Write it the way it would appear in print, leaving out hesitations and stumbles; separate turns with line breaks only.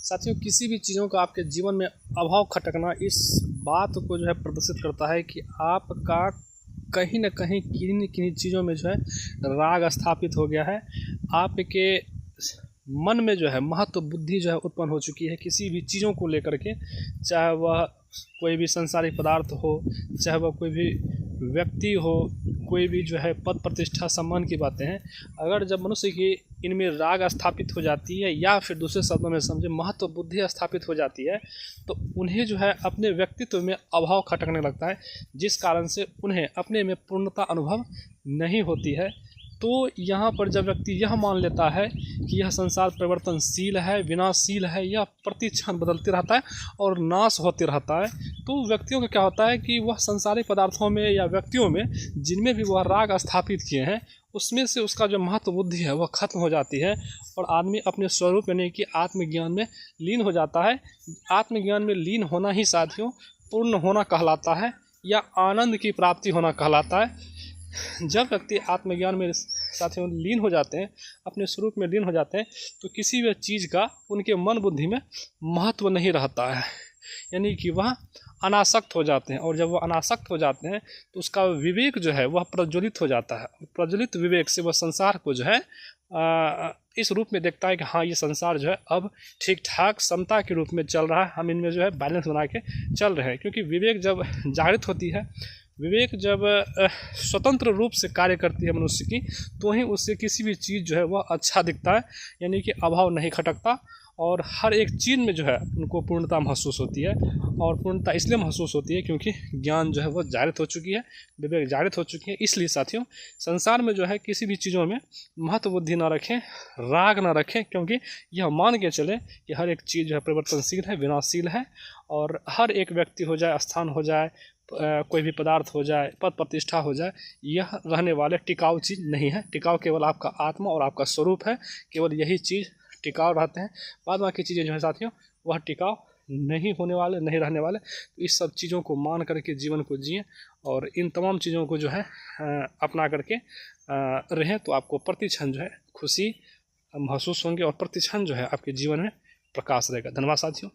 साथियों, किसी भी चीज़ों का आपके जीवन में अभाव खटकना इस बात को जो है प्रदर्शित करता है कि आपका कहीं न कहीं किन्हीं न किन्हीं चीज़ों में जो है राग स्थापित हो गया है। आपके मन में जो है महत्व बुद्धि जो है उत्पन्न हो चुकी है किसी भी चीज़ों को लेकर के, चाहे वह कोई भी सांसारिक पदार्थ हो, चाहे वह कोई भी व्यक्ति हो, कोई भी जो है पद प्रतिष्ठा सम्मान की बातें हैं। अगर जब मनुष्य की इनमें राग स्थापित हो जाती है या फिर दूसरे शब्दों में समझे महत्व बुद्धि स्थापित हो जाती है, तो उन्हें जो है अपने व्यक्तित्व में अभाव खटकने लगता है, जिस कारण से उन्हें अपने में पूर्णता अनुभव नहीं होती है। तो यहाँ पर जब व्यक्ति यह मान लेता है कि यह संसार परिवर्तनशील है, विनाशशील है, यह प्रति क्षण बदलते रहता है और नाश होते रहता है, तो व्यक्तियों का क्या होता है कि वह संसारिक पदार्थों में या व्यक्तियों में जिनमें भी वह राग स्थापित किए हैं, उसमें से उसका जो महत्व बुद्धि है वह खत्म हो जाती है और आदमी अपने स्वरूप यानी कि आत्मज्ञान में लीन हो जाता है। आत्मज्ञान में लीन होना ही साथियों पूर्ण होना कहलाता है या आनंद की प्राप्ति होना कहलाता है। जब व्यक्ति आत्मज्ञान में साथियों लीन हो जाते हैं, अपने स्वरूप में लीन हो जाते हैं, तो किसी भी चीज़ का उनके मन बुद्धि में महत्व नहीं रहता है, यानी कि वह अनासक्त हो जाते हैं। और जब वह अनासक्त हो जाते हैं तो उसका विवेक जो है वह प्रज्वलित हो जाता है। प्रज्वलित विवेक से वह संसार को जो है इस रूप में देखता है कि हाँ, ये संसार जो है अब ठीक ठाक समता के रूप में चल रहा है, हम इनमें जो है बैलेंस बना के चल रहे हैं। क्योंकि विवेक जब जागृत होती है, विवेक जब स्वतंत्र रूप से कार्य करती है मनुष्य की, तो ही उससे किसी भी चीज़ जो है वह अच्छा दिखता है, यानी कि अभाव नहीं खटकता और हर एक चीज़ में जो है उनको पूर्णता महसूस होती है। और पूर्णता इसलिए महसूस होती है क्योंकि ज्ञान जो है वह जागृत हो चुकी है, विवेक जागृत हो चुकी है। इसलिए साथियों, संसार में जो है किसी भी चीज़ों में महत्व बुद्धि ना रखें, राग ना रखें, क्योंकि यह मान के चले कि हर एक चीज़ जो है परिवर्तनशील है, विनाशशील है। और हर एक व्यक्ति हो जाए, स्थान हो जाए, कोई भी पदार्थ हो जाए, पद प्रतिष्ठा हो जाए, यह रहने वाले टिकाऊ चीज़ नहीं है। टिकाऊ केवल आपका आत्मा और आपका स्वरूप है, केवल यही चीज़ टिकाऊ रहते हैं। बाद बाकी चीज़ें जो है साथियों वह टिकाऊ नहीं होने वाले, नहीं रहने वाले। तो इस सब चीज़ों को मान करके जीवन को जिएं और इन तमाम चीज़ों को जो है अपना करके रहें, तो आपको प्रति क्षण जो है खुशी महसूस होंगे और प्रति क्षण जो है आपके जीवन में प्रकाश रहेगा। धन्यवाद साथियों।